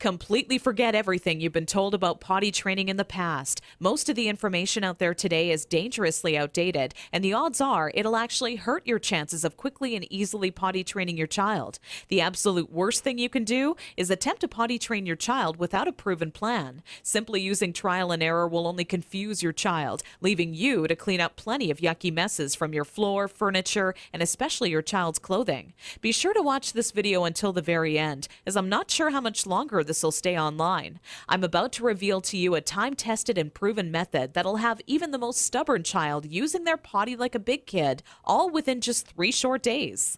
Completely forget everything you've been told about potty training in the past. Most of the information out there today is dangerously outdated, and the odds are it'll actually hurt your chances of quickly and easily potty training your child. The absolute worst thing you can do is attempt to potty train your child without a proven plan. Simply using trial and error will only confuse your child, leaving you to clean up plenty of yucky messes from your floor, furniture, and especially your child's clothing. Be sure to watch this video until the very end, as I'm not sure how much longer this will stay online. I'm about to reveal to you a time-tested and proven method that'll have even the most stubborn child using their potty like a big kid, all within just 3 short days.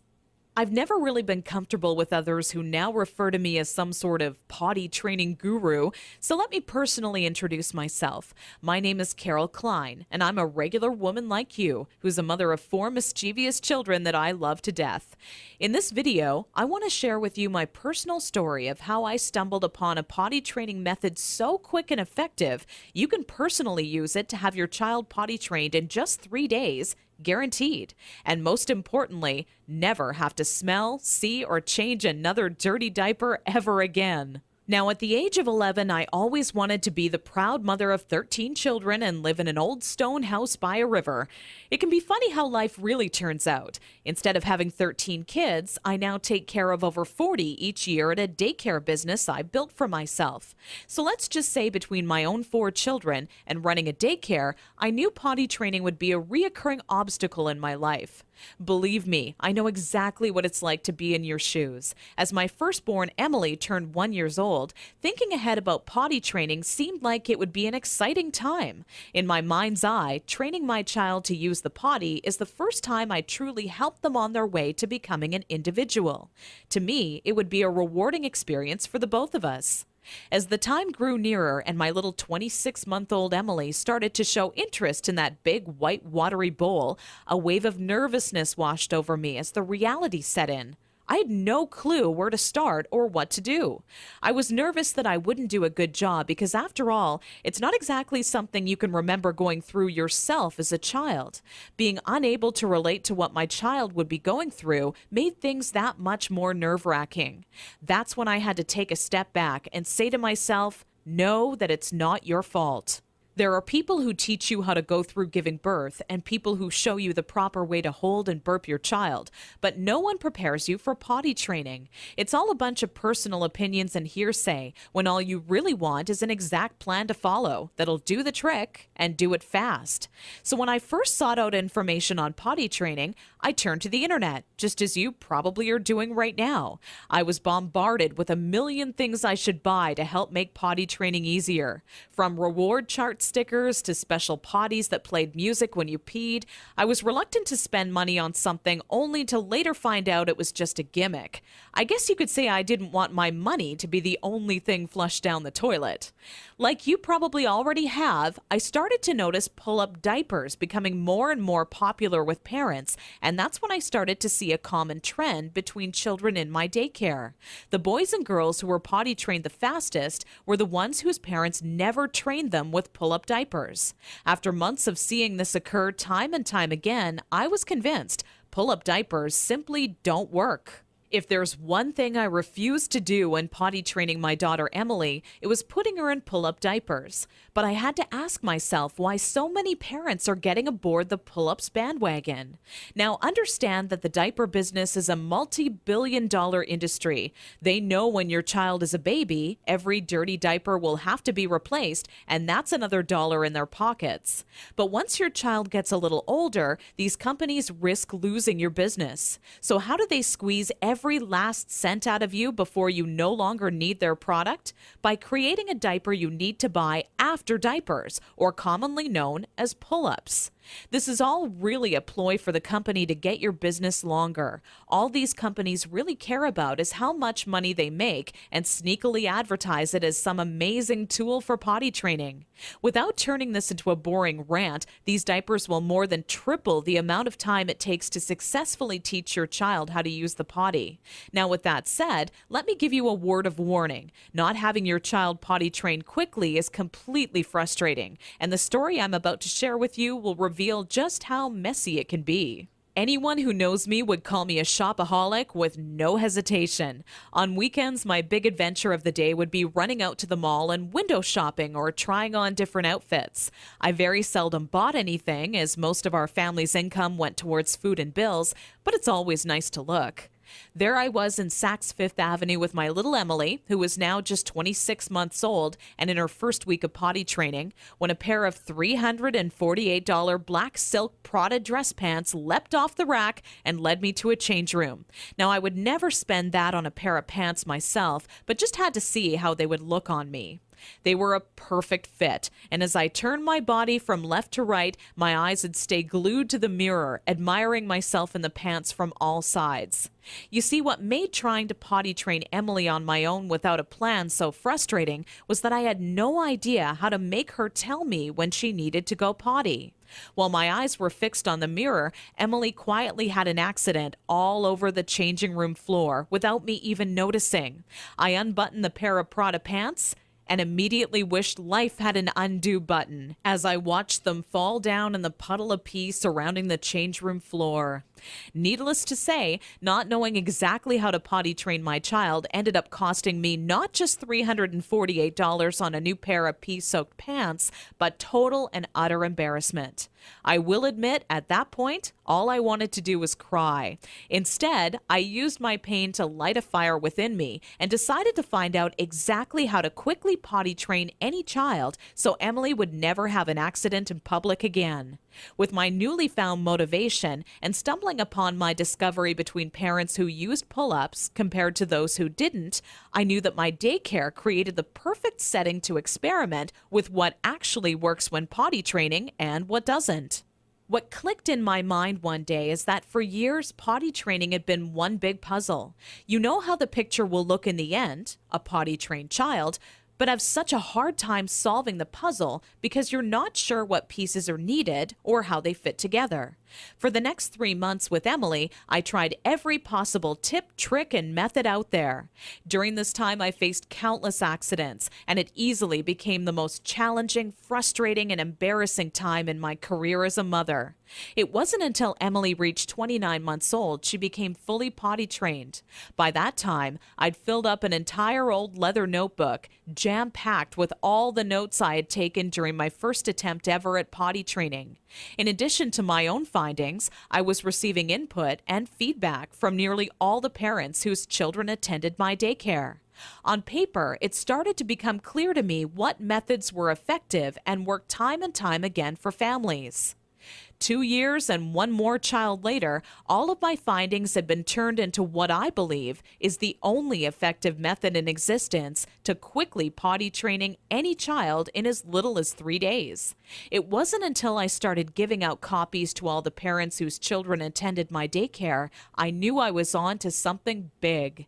I've never really been comfortable with others who now refer to me as some sort of potty training guru, so let me personally introduce myself. My name is Carol Klein, and I'm a regular woman like you, who's a mother of 4 mischievous children that I love to death. In this video, I want to share with you my personal story of how I stumbled upon a potty training method so quick and effective, you can personally use it to have your child potty trained in just 3 days, guaranteed. And most importantly, never have to smell, see, or change another dirty diaper ever again. Now, at the age of 11, I always wanted to be the proud mother of 13 children and live in an old stone house by a river. It can be funny how life really turns out. Instead of having 13 kids, I now take care of over 40 each year at a daycare business I built for myself. So let's just say between my own 4 children and running a daycare, I knew potty training would be a reoccurring obstacle in my life. Believe me, I know exactly what it's like to be in your shoes. As my firstborn Emily turned 1 year old, thinking ahead about potty training seemed like it would be an exciting time. In my mind's eye, training my child to use the potty is the first time I truly helped them on their way to becoming an individual. To me, it would be a rewarding experience for the both of us. As the time grew nearer and my little 26-month-old Emily started to show interest in that big white watery bowl, a wave of nervousness washed over me as the reality set in. I had no clue where to start or what to do. I was nervous that I wouldn't do a good job because, after all, it's not exactly something you can remember going through yourself as a child. Being unable to relate to what my child would be going through made things that much more nerve-wracking. That's when I had to take a step back and say to myself, know that it's not your fault. There are people who teach you how to go through giving birth and people who show you the proper way to hold and burp your child, but no one prepares you for potty training. It's all a bunch of personal opinions and hearsay when all you really want is an exact plan to follow that'll do the trick and do it fast. So when I first sought out information on potty training, I turned to the internet, just as you probably are doing right now. I was bombarded with a million things I should buy to help make potty training easier. From reward chart stickers to special potties that played music when you peed, I was reluctant to spend money on something only to later find out it was just a gimmick. I guess you could say I didn't want my money to be the only thing flushed down the toilet. Like you probably already have, I started to notice pull-up diapers becoming more and more popular with parents, and that's when I started to see a common trend between children in my daycare. The boys and girls who were potty trained the fastest were the ones whose parents never trained them with pull-up diapers. After months of seeing this occur time and time again, I was convinced pull-up diapers simply don't work. If there's one thing I refused to do when potty training my daughter Emily, it was putting her in pull-up diapers. But I had to ask myself why so many parents are getting aboard the pull-ups bandwagon. Now, understand that the diaper business is a multi-billion-dollar industry. They know when your child is a baby, every dirty diaper will have to be replaced, and that's another dollar in their pockets. But once your child gets a little older, these companies risk losing your business. So how do they squeeze every last cent out of you before you no longer need their product? By creating a diaper you need to buy after diapers, or commonly known as pull-ups. This is all really a ploy for the company to get your business longer. All these companies really care about is how much money they make and sneakily advertise it as some amazing tool for potty training. Without turning this into a boring rant, these diapers will more than triple the amount of time it takes to successfully teach your child how to use the potty. Now, with that said, let me give you a word of warning. Not having your child potty trained quickly is completely frustrating, and the story I'm about to share with you will reveal just how messy it can be. Anyone who knows me would call me a shopaholic with no hesitation. On weekends, my big adventure of the day would be running out to the mall and window shopping or trying on different outfits. I very seldom bought anything, as most of our family's income went towards food and bills, but it's always nice to look. There I was in Saks Fifth Avenue with my little Emily, who was now just 26 months old and in her first week of potty training, when a pair of $348 black silk Prada dress pants leapt off the rack and led me to a change room. Now, I would never spend that on a pair of pants myself, but just had to see how they would look on me. They were a perfect fit, and as I turned my body from left to right, my eyes would stay glued to the mirror, admiring myself in the pants from all sides. You see, what made trying to potty train Emily on my own without a plan so frustrating was that I had no idea how to make her tell me when she needed to go potty. While my eyes were fixed on the mirror, Emily quietly had an accident all over the changing room floor without me even noticing. I unbuttoned the pair of Prada pants and immediately wished life had an undo button as I watched them fall down in the puddle of pee surrounding the change room floor. Needless to say, not knowing exactly how to potty train my child ended up costing me not just $348 on a new pair of pee-soaked pants, but total and utter embarrassment. I will admit, at that point, all I wanted to do was cry. Instead, I used my pain to light a fire within me and decided to find out exactly how to quickly potty train any child so Emily would never have an accident in public again. With my newly found motivation and stumbling upon my discovery between parents who used pull-ups compared to those who didn't, I knew that my daycare created the perfect setting to experiment with what actually works when potty training and what doesn't. What clicked in my mind one day is that for years, potty training had been one big puzzle. You know how the picture will look in the end, a potty-trained child, but have such a hard time solving the puzzle because you're not sure what pieces are needed or how they fit together. For the next 3 months with Emily, I tried every possible tip, trick, and method out there. During this time, I faced countless accidents, and it easily became the most challenging, frustrating, and embarrassing time in my career as a mother. It wasn't until Emily reached 29 months old she became fully potty trained. By that time, I'd filled up an entire old leather notebook, jam-packed with all the notes I had taken during my first attempt ever at potty training. In addition to my own findings, I was receiving input and feedback from nearly all the parents whose children attended my daycare. On paper, it started to become clear to me what methods were effective and worked time and time again for families. 2 years and one more child later, all of my findings had been turned into what I believe is the only effective method in existence to quickly potty training any child in as little as 3 days. It wasn't until I started giving out copies to all the parents whose children attended my daycare I knew I was on to something big.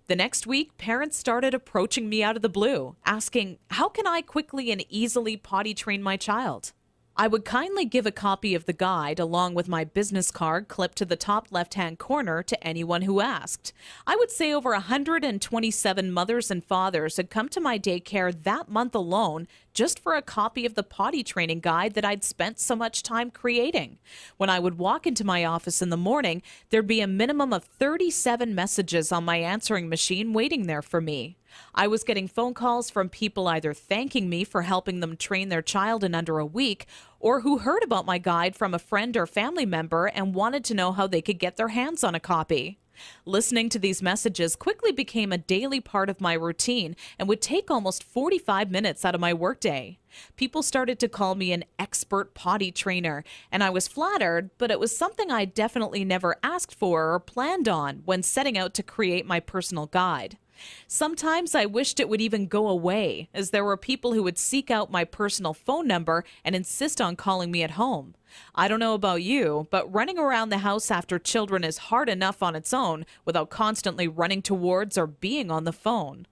The next week, parents started approaching me out of the blue, asking, how can I quickly and easily potty train my child? I would kindly give a copy of the guide along with my business card clipped to the top left-hand corner to anyone who asked. I would say over 127 mothers and fathers had come to my daycare that month alone just for a copy of the potty training guide that I'd spent so much time creating. When I would walk into my office in the morning, there'd be a minimum of 37 messages on my answering machine waiting there for me. I was getting phone calls from people either thanking me for helping them train their child in under a week, or who heard about my guide from a friend or family member and wanted to know how they could get their hands on a copy. Listening to these messages quickly became a daily part of my routine and would take almost 45 minutes out of my workday. People started to call me an expert potty trainer, and I was flattered, but it was something I definitely never asked for or planned on when setting out to create my personal guide. Sometimes I wished it would even go away, as there were people who would seek out my personal phone number and insist on calling me at home. I don't know about you, but running around the house after children is hard enough on its own without constantly running towards or being on the phone.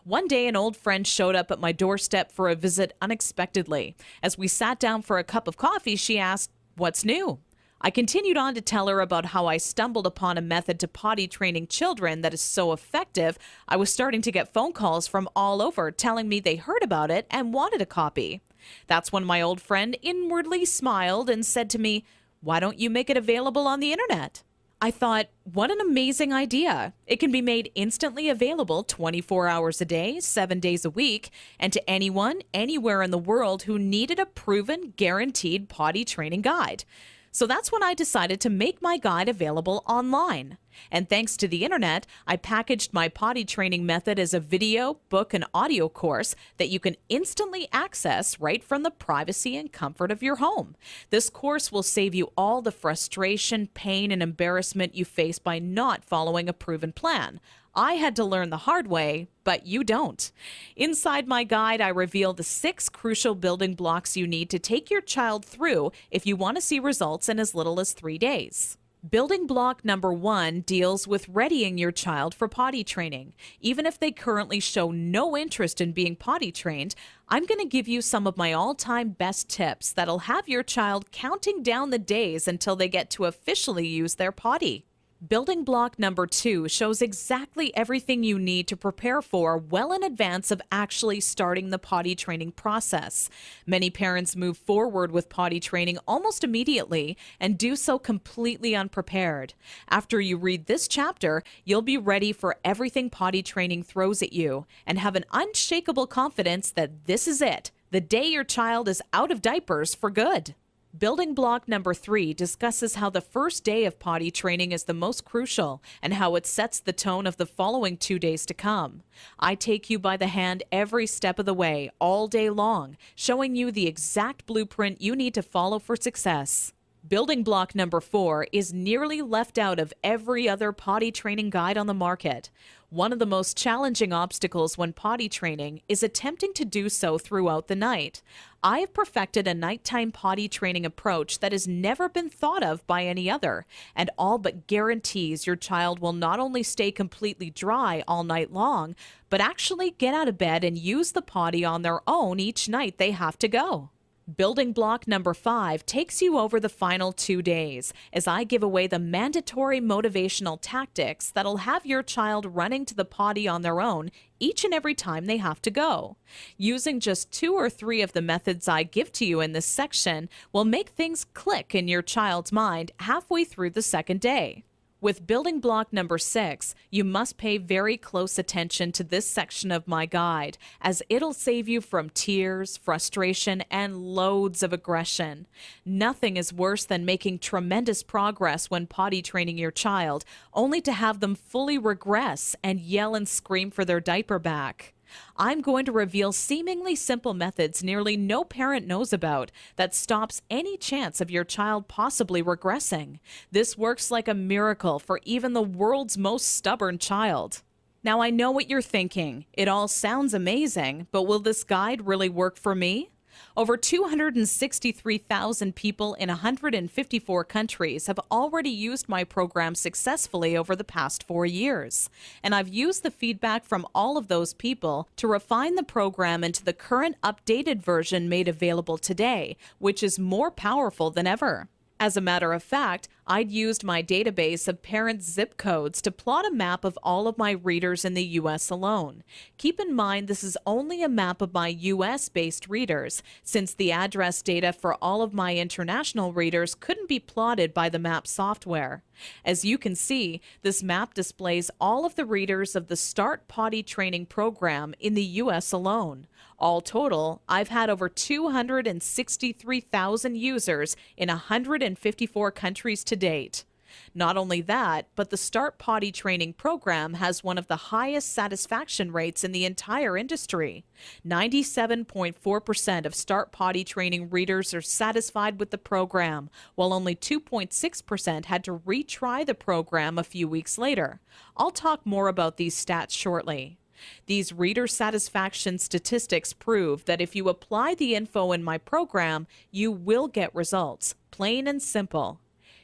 One day, an old friend showed up at my doorstep for a visit unexpectedly. As we sat down for a cup of coffee, she asked, "What's new?" I continued on to tell her about how I stumbled upon a method to potty training children that is so effective, I was starting to get phone calls from all over telling me they heard about it and wanted a copy. That's when my old friend inwardly smiled and said to me, Why don't you make it available on the internet? I thought, what an amazing idea. It can be made instantly available 24 hours a day, 7 days a week, and to anyone, anywhere in the world who needed a proven, guaranteed potty training guide. So that's when I decided to make my guide available online. And thanks to the internet, I packaged my potty training method as a video, book, and audio course that you can instantly access right from the privacy and comfort of your home. This course will save you all the frustration, pain, and embarrassment you face by not following a proven plan. I had to learn the hard way, but you don't. Inside my guide, I reveal the 6 crucial building blocks you need to take your child through if you want to see results in as little as 3 days. Building block number 1 deals with readying your child for potty training. Even if they currently show no interest in being potty trained, I'm going to give you some of my all-time best tips that'll have your child counting down the days until they get to officially use their potty. Building block number 2 shows exactly everything you need to prepare for well in advance of actually starting the potty training process. Many parents move forward with potty training almost immediately and do so completely unprepared. After you read this chapter, you'll be ready for everything potty training throws at you and have an unshakable confidence that this is it, the day your child is out of diapers for good. Building block number 3 discusses how the first day of potty training is the most crucial and how it sets the tone of the following 2 days to come. I take you by the hand every step of the way, all day long, showing you the exact blueprint you need to follow for success. Building block number 4 is nearly left out of every other potty training guide on the market. One of the most challenging obstacles when potty training is attempting to do so throughout the night. I have perfected a nighttime potty training approach that has never been thought of by any other, and all but guarantees your child will not only stay completely dry all night long, but actually get out of bed and use the potty on their own each night they have to go. Building block number 5 takes you over the final 2 days as I give away the mandatory motivational tactics that'll have your child running to the potty on their own each and every time they have to go. Using just 2 or 3 of the methods I give to you in this section will make things click in your child's mind halfway through the second day. With building block number 6, you must pay very close attention to this section of my guide, as it'll save you from tears, frustration, and loads of aggression. Nothing is worse than making tremendous progress when potty training your child, only to have them fully regress and yell and scream for their diaper back. I'm going to reveal seemingly simple methods nearly no parent knows about that stops any chance of your child possibly regressing. This works like a miracle for even the world's most stubborn child. Now, I know what you're thinking. It all sounds amazing, but will this guide really work for me? Over 263,000 people in 154 countries have already used my program successfully over the past 4 years. And I've used the feedback from all of those people to refine the program into the current updated version made available today, which is more powerful than ever. As a matter of fact, I'd used my database of parents' zip codes to plot a map of all of my readers in the U.S. alone. Keep in mind this is only a map of my U.S.-based readers, since the address data for all of my international readers couldn't be plotted by the map software. As you can see, this map displays all of the readers of the Start Potty Training program in the U.S. alone. All total, I've had over 263,000 users in 154 countries to date. Not only that, but the Start Potty Training program has one of the highest satisfaction rates in the entire industry. 97.4% of Start Potty Training readers are satisfied with the program, while only 2.6% had to retry the program a few weeks later. I'll talk more about these stats shortly. These reader satisfaction statistics prove that if you apply the info in my program, you will get results, plain and simple.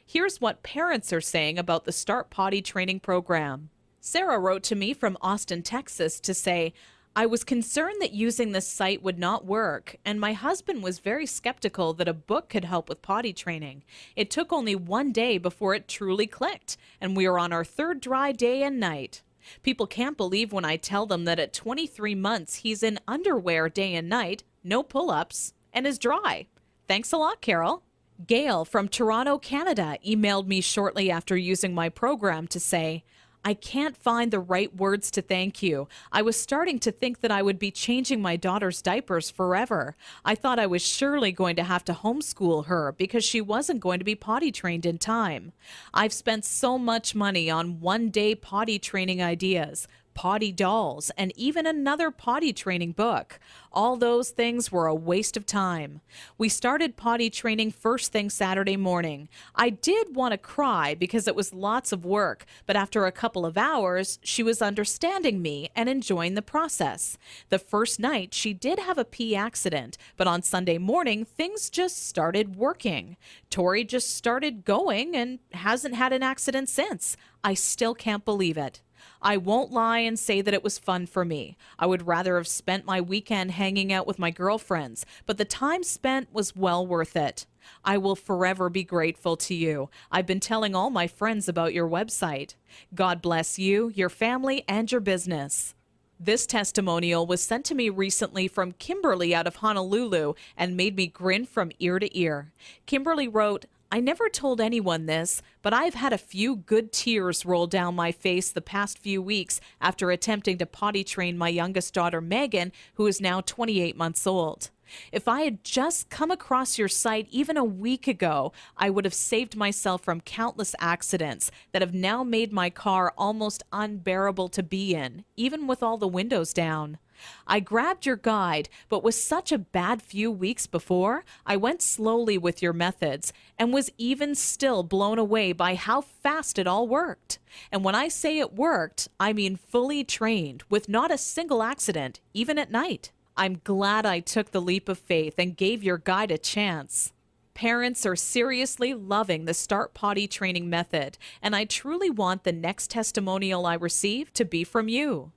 Here's what parents are saying about the Start Potty Training program. Sarah wrote to me from Austin, Texas to say, I was concerned that using this site would not work, and my husband was very skeptical that a book could help with potty training. It took only 1 day before it truly clicked, and we are on our 3rd dry day and night. People can't believe when I tell them that at 23 months he's in underwear day and night, no pull-ups, and is dry. Thanks a lot, Carol. Gail from Toronto, Canada, emailed me shortly after using my program to say, I can't find the right words to thank you. I was starting to think that I would be changing my daughter's diapers forever. I thought I was surely going to have to homeschool her because she wasn't going to be potty trained in time. I've spent so much money on one-day potty training ideas, potty dolls, and even another potty training book. All those things were a waste of time. We started potty training first thing Saturday morning. I did want to cry because it was lots of work, but after a couple of hours, she was understanding me and enjoying the process. The first night, she did have a pee accident, but on Sunday morning, things just started working. Tori just started going and hasn't had an accident since. I still can't believe it. I won't lie and say that it was fun for me. I would rather have spent my weekend hanging out with my girlfriends, but the time spent was well worth it. I will forever be grateful to you. I've been telling all my friends about your website. God bless you, your family, and your business. This testimonial was sent to me recently from Kimberly out of Honolulu and made me grin from ear to ear. Kimberly wrote, I never told anyone this, but I've had a few good tears roll down my face the past few weeks after attempting to potty train my youngest daughter, Megan, who is now 28 months old. If I had just come across your site even a week ago, I would have saved myself from countless accidents that have now made my car almost unbearable to be in, even with all the windows down. I grabbed your guide, but with such a bad few weeks before, I went slowly with your methods and was even still blown away by how fast it all worked. And when I say it worked, I mean fully trained, with not a single accident, even at night. I'm glad I took the leap of faith and gave your guide a chance. Parents are seriously loving the Start Potty training method, and I truly want the next testimonial I receive to be from you.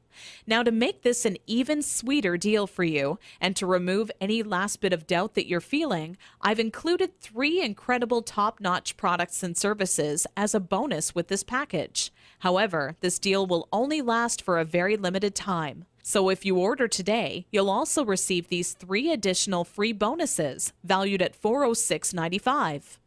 Now, to make this an even sweeter deal for you and to remove any last bit of doubt that you're feeling, I've included 3 incredible top-notch products and services as a bonus with this package. However, this deal will only last for a very limited time. So if you order today, you'll also receive these 3 additional free bonuses valued at $406.95.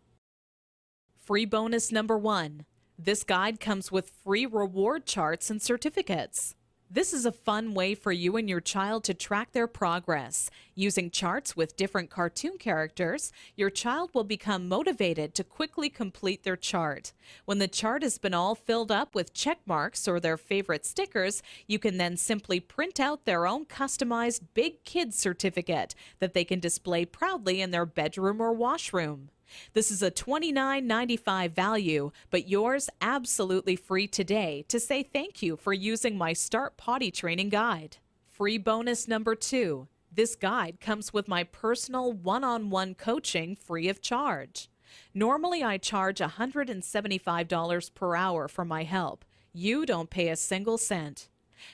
Free bonus number 1. This guide comes with free reward charts and certificates. This is a fun way for you and your child to track their progress. Using charts with different cartoon characters, your child will become motivated to quickly complete their chart. When the chart has been all filled up with check marks or their favorite stickers, you can then simply print out their own customized Big Kids certificate that they can display proudly in their bedroom or washroom. This is a $29.95 value, but yours absolutely free today to say thank you for using my Start Potty Training Guide. Free bonus number 2. This guide comes with my personal one-on-one coaching free of charge. Normally, I charge $175 per hour for my help. You don't pay a single cent.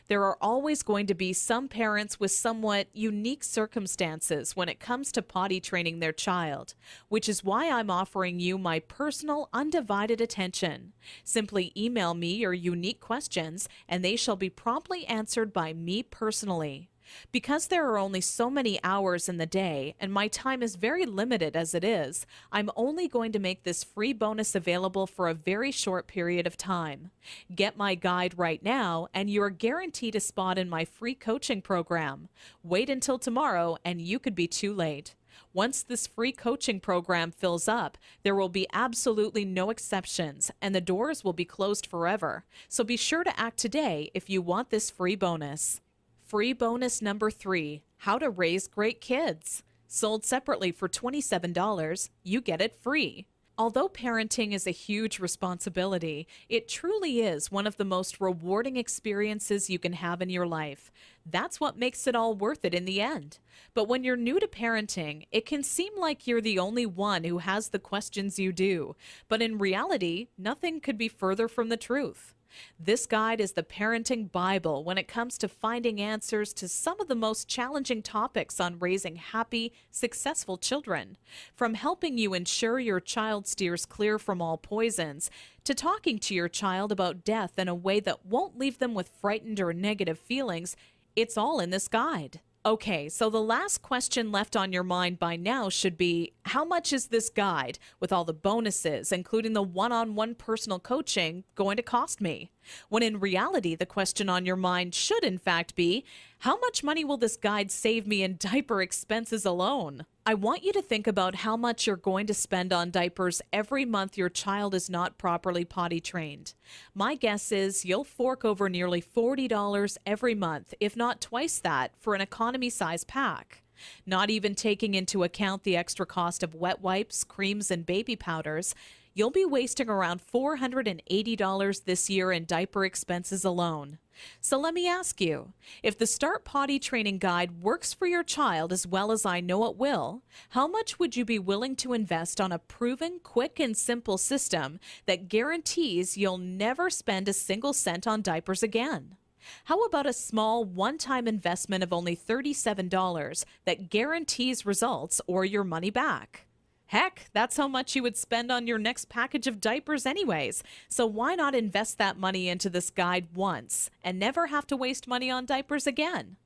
There are always going to be some parents with somewhat unique circumstances when it comes to potty training their child, which is why I'm offering you my personal undivided attention. Simply email me your unique questions and they shall be promptly answered by me personally. Because there are only so many hours in the day and my time is very limited as it is, I'm only going to make this free bonus available for a very short period of time. Get my guide right now and you're guaranteed a spot in my free coaching program. Wait until tomorrow and you could be too late. Once this free coaching program fills up, there will be absolutely no exceptions and the doors will be closed forever. So be sure to act today if you want this free bonus. Free bonus number 3, How to Raise Great Kids. Sold separately for $27, you get it free. Although parenting is a huge responsibility, it truly is one of the most rewarding experiences you can have in your life. That's what makes it all worth it in the end. But when you're new to parenting, it can seem like you're the only one who has the questions you do. But in reality, nothing could be further from the truth. This guide is the parenting Bible when it comes to finding answers to some of the most challenging topics on raising happy, successful children. From helping you ensure your child steers clear from all poisons, to talking to your child about death in a way that won't leave them with frightened or negative feelings, it's all in this guide. Okay, so the last question left on your mind by now should be, how much is this guide, with all the bonuses, including the one-on-one personal coaching, going to cost me? When in reality, the question on your mind should in fact be, how much money will this guide save me in diaper expenses alone? I want you to think about how much you're going to spend on diapers every month your child is not properly potty trained. My guess is you'll fork over nearly $40 every month, if not twice that, for an economy size pack. Not even taking into account the extra cost of wet wipes, creams, and baby powders, you'll be wasting around $480 this year in diaper expenses alone. So let me ask you, if the Start Potty Training Guide works for your child as well as I know it will, how much would you be willing to invest on a proven, quick, and simple system that guarantees you'll never spend a single cent on diapers again? How about a small one-time investment of only $37 that guarantees results or your money back? Heck, that's how much you would spend on your next package of diapers anyways. So why not invest that money into this guide once and never have to waste money on diapers again?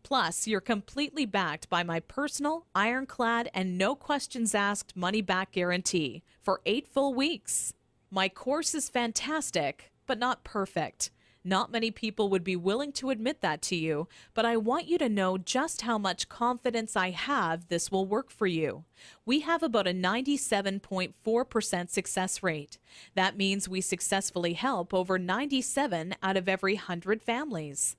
Plus, you're completely backed by my personal, ironclad, and no questions asked money-back guarantee for 8 full weeks. My course is fantastic, but not perfect. Not many people would be willing to admit that to you, but I want you to know just how much confidence I have this will work for you. We have about a 97.4% success rate. That means we successfully help over 97 out of every 100 families.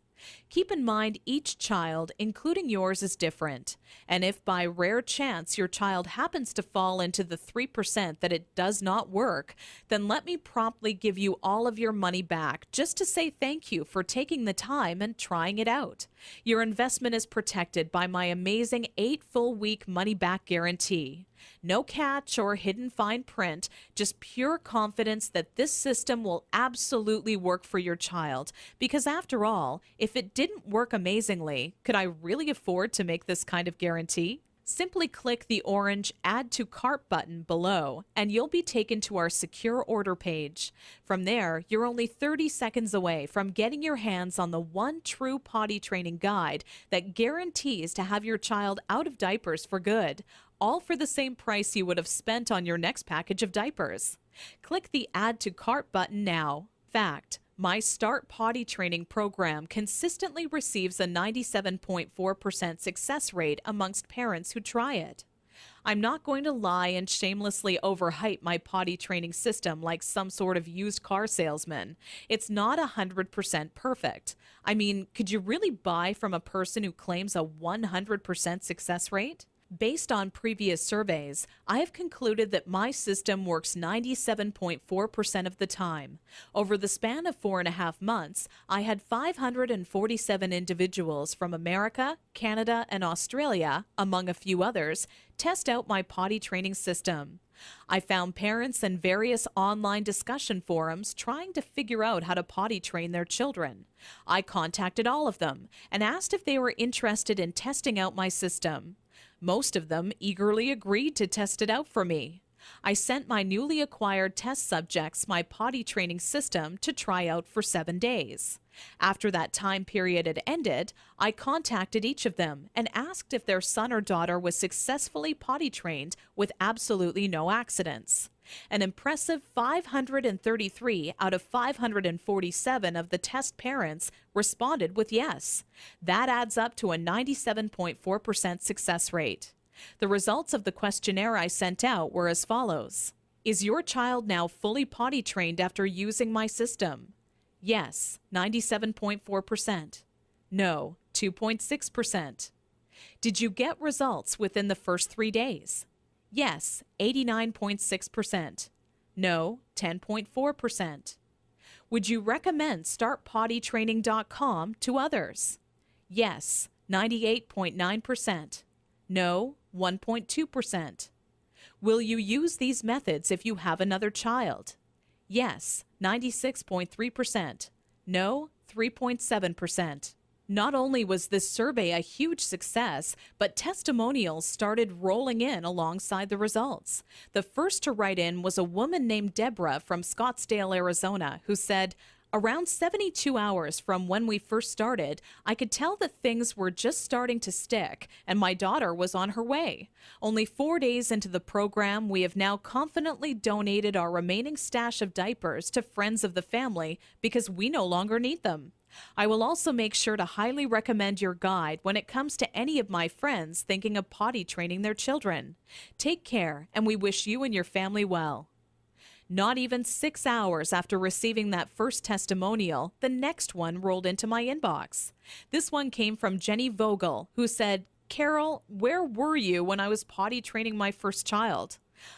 Keep in mind each child, including yours, is different. And if by rare chance your child happens to fall into the 3% that it does not work, then let me promptly give you all of your money back just to say thank you for taking the time and trying it out. Your investment is protected by my amazing 8 full week money back guarantee. No catch or hidden fine print, just pure confidence that this system will absolutely work for your child. Because after all, if it didn't work amazingly, could I really afford to make this kind of guarantee? Simply click the orange Add to Cart button below, and you'll be taken to our secure order page. From there, you're only 30 seconds away from getting your hands on the one true potty training guide that guarantees to have your child out of diapers for good, all for the same price you would have spent on your next package of diapers. Click the Add to Cart button now. Fact: my Start Potty Training program consistently receives a 97.4% success rate amongst parents who try it. I'm not going to lie and shamelessly overhype my potty training system like some sort of used car salesman. It's not 100% perfect. I mean, could you really buy from a person who claims a 100% success rate? Based on previous surveys, I have concluded that my system works 97.4% of the time. Over the span of 4.5 months, I had 547 individuals from America, Canada, and Australia, among a few others, test out my potty training system. I found parents in various online discussion forums trying to figure out how to potty train their children. I contacted all of them and asked if they were interested in testing out my system. Most of them eagerly agreed to test it out for me. I sent my newly acquired test subjects my potty training system to try out for 7 days. After that time period had ended, I contacted each of them and asked if their son or daughter was successfully potty trained with absolutely no accidents. An impressive 533 out of 547 of the test parents responded with yes. That adds up to a 97.4% success rate. The results of the questionnaire I sent out were as follows. Is your child now fully potty trained after using my system? Yes, 97.4%. No, 2.6%. Did you get results within the first 3 days? Yes, 89.6%. No, 10.4%. Would you recommend StartPottyTraining.com to others? Yes, 98.9%. No, 1.2%. Will you use these methods if you have another child? Yes, 96.3%. No, 3.7%. Not only was this survey a huge success, but testimonials started rolling in alongside the results. The first to write in was a woman named Deborah from Scottsdale, Arizona, who said, Around 72 hours from when we first started, I could tell that things were just starting to stick, and my daughter was on her way. Only 4 days into the program, we have now confidently donated our remaining stash of diapers to friends of the family because we no longer need them. I will also make sure to highly recommend your guide when it comes to any of my friends thinking of potty training their children. Take care, and we wish you and your family well. Not even 6 hours after receiving that first testimonial, the next one rolled into my inbox. This one came from Jenny Vogel, who said, "Carol, where were you when I was potty training my first child?"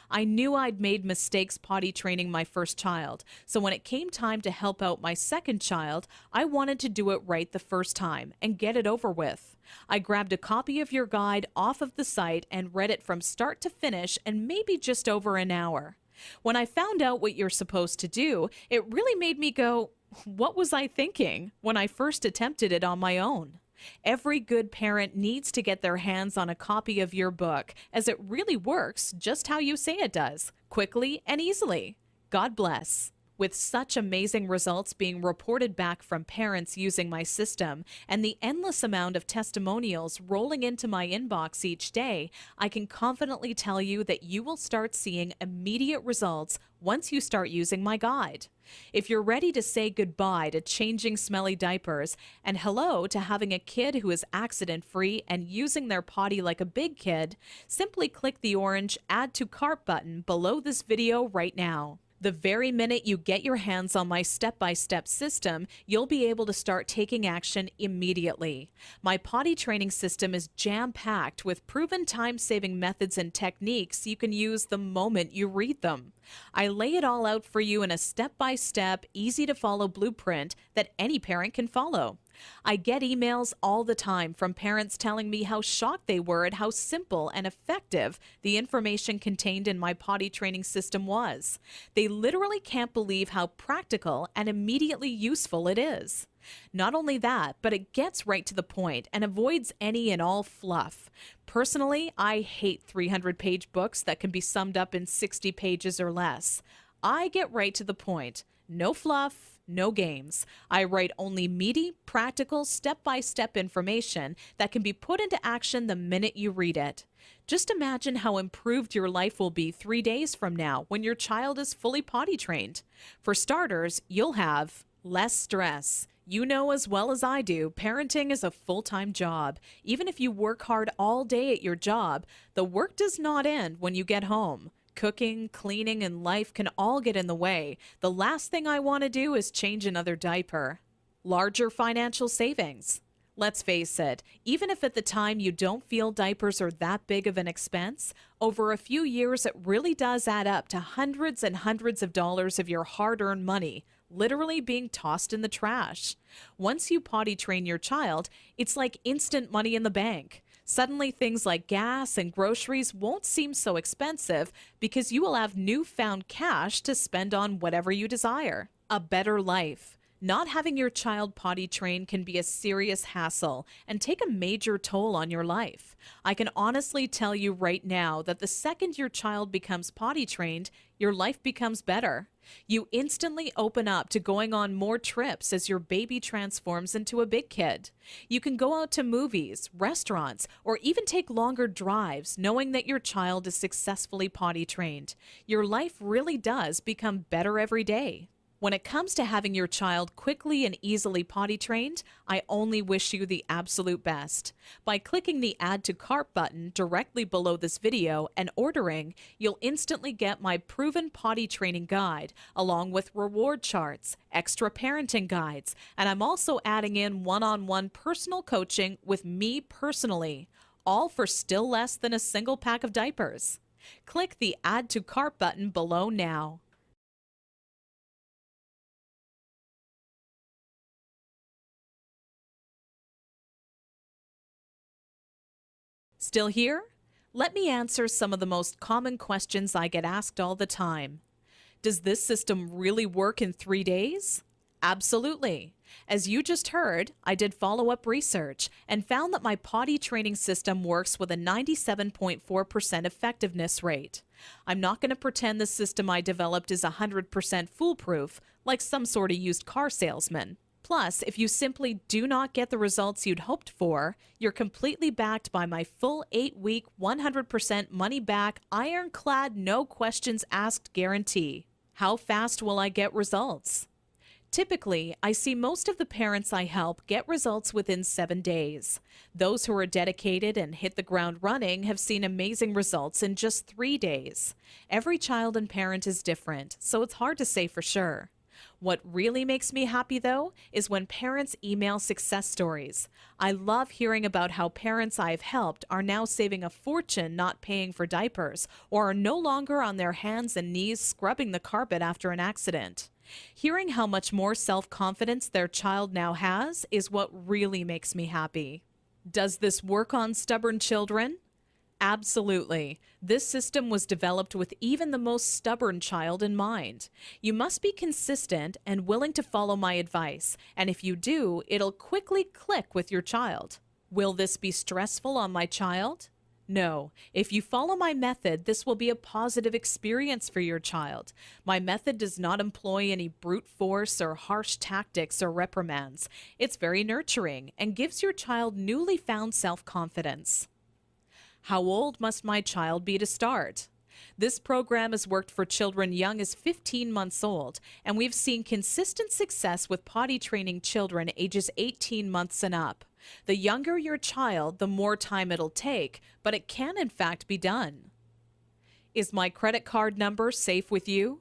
I knew I'd made mistakes potty training my first child, so when it came time to help out my second child, I wanted to do it right the first time and get it over with. I grabbed a copy of your guide off of the site and read it from start to finish in maybe just over an hour. When I found out what you're supposed to do, it really made me go, what was I thinking when I first attempted it on my own? Every good parent needs to get their hands on a copy of your book, as it really works just how you say it does, quickly and easily. God bless. With such amazing results being reported back from parents using my system and the endless amount of testimonials rolling into my inbox each day, I can confidently tell you that you will start seeing immediate results once you start using my guide. If you're ready to say goodbye to changing smelly diapers and hello to having a kid who is accident-free and using their potty like a big kid, simply click the orange Add to Cart button below this video right now. The very minute you get your hands on my step-by-step system, you'll be able to start taking action immediately. My potty training system is jam-packed with proven time-saving methods and techniques you can use the moment you read them. I lay it all out for you in a step-by-step, easy-to-follow blueprint that any parent can follow. I get emails all the time from parents telling me how shocked they were at how simple and effective the information contained in my potty training system was. They literally can't believe how practical and immediately useful it is. Not only that, but it gets right to the point and avoids any and all fluff. Personally, I hate 300-page books that can be summed up in 60 pages or less. I get right to the point. No fluff. No games. I write only meaty, practical, step-by-step information that can be put into action the minute you read it. Just imagine how improved your life will be 3 days from now when your child is fully potty trained. For starters, you'll have less stress. You know as well as I do, parenting is a full-time job. Even if you work hard all day at your job, the work does not end when you get home. Cooking, cleaning, and life can all get in the way. The last thing I want to do is change another diaper. Larger financial savings. Let's face it, even if at the time you don't feel diapers are that big of an expense, over a few years it really does add up to hundreds and hundreds of dollars of your hard-earned money, literally being tossed in the trash. Once you potty train your child, it's like instant money in the bank. Suddenly, things like gas and groceries won't seem so expensive because you will have newfound cash to spend on whatever you desire. A better life. Not having your child potty trained can be a serious hassle and take a major toll on your life. I can honestly tell you right now that the second your child becomes potty trained, your life becomes better. You instantly open up to going on more trips as your baby transforms into a big kid. You can go out to movies, restaurants, or even take longer drives knowing that your child is successfully potty trained. Your life really does become better every day. When it comes to having your child quickly and easily potty trained, I only wish you the absolute best. By clicking the Add to Cart button directly below this video and ordering, you'll instantly get my proven potty training guide, along with reward charts, extra parenting guides, and I'm also adding in one-on-one personal coaching with me personally, all for still less than a single pack of diapers. Click the Add to Cart button below now. Still here? Let me answer some of the most common questions I get asked all the time. Does this system really work in 3 days? Absolutely. As you just heard, I did follow-up research and found that my potty training system works with a 97.4% effectiveness rate. I'm not going to pretend the system I developed is 100% foolproof, like some sort of used car salesman. Plus, if you simply do not get the results you'd hoped for, you're completely backed by my full 8-week, 100% money-back, ironclad, no questions asked guarantee. How fast will I get results? Typically, I see most of the parents I help get results within 7 days. Those who are dedicated and hit the ground running have seen amazing results in just 3 days. Every child and parent is different, so it's hard to say for sure. What really makes me happy, though, is when parents email success stories. I love hearing about how parents I've helped are now saving a fortune not paying for diapers or are no longer on their hands and knees scrubbing the carpet after an accident. Hearing how much more self-confidence their child now has is what really makes me happy. Does this work on stubborn children? Absolutely. This system was developed with even the most stubborn child in mind. You must be consistent and willing to follow my advice, and if you do, it'll quickly click with your child. Will this be stressful on my child? No. If you follow my method, this will be a positive experience for your child. My method does not employ any brute force or harsh tactics or reprimands. It's very nurturing and gives your child newly found self-confidence. How old must my child be to start? This program has worked for children young as 15 months old, and we've seen consistent success with potty training children ages 18 months and up. The younger your child, the more time it'll take, but it can in fact be done. Is my credit card number safe with you?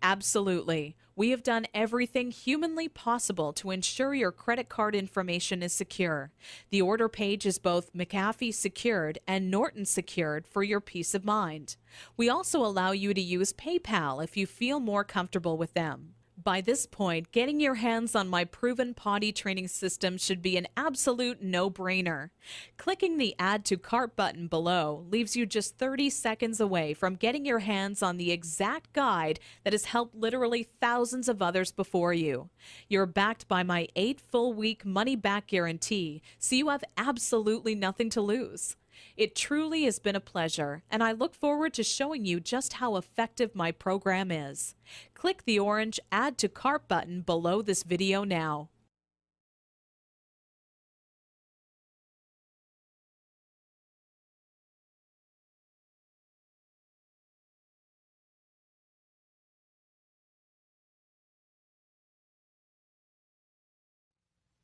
Absolutely. We have done everything humanly possible to ensure your credit card information is secure. The order page is both McAfee secured and Norton secured for your peace of mind. We also allow you to use PayPal if you feel more comfortable with them. By this point, getting your hands on my proven potty training system should be an absolute no-brainer. Clicking the Add to Cart button below leaves you just 30 seconds away from getting your hands on the exact guide that has helped literally thousands of others before you. You're backed by my 8 full-week money-back guarantee, so you have absolutely nothing to lose. It truly has been a pleasure, and I look forward to showing you just how effective my program is. Click the orange Add to Cart button below this video now.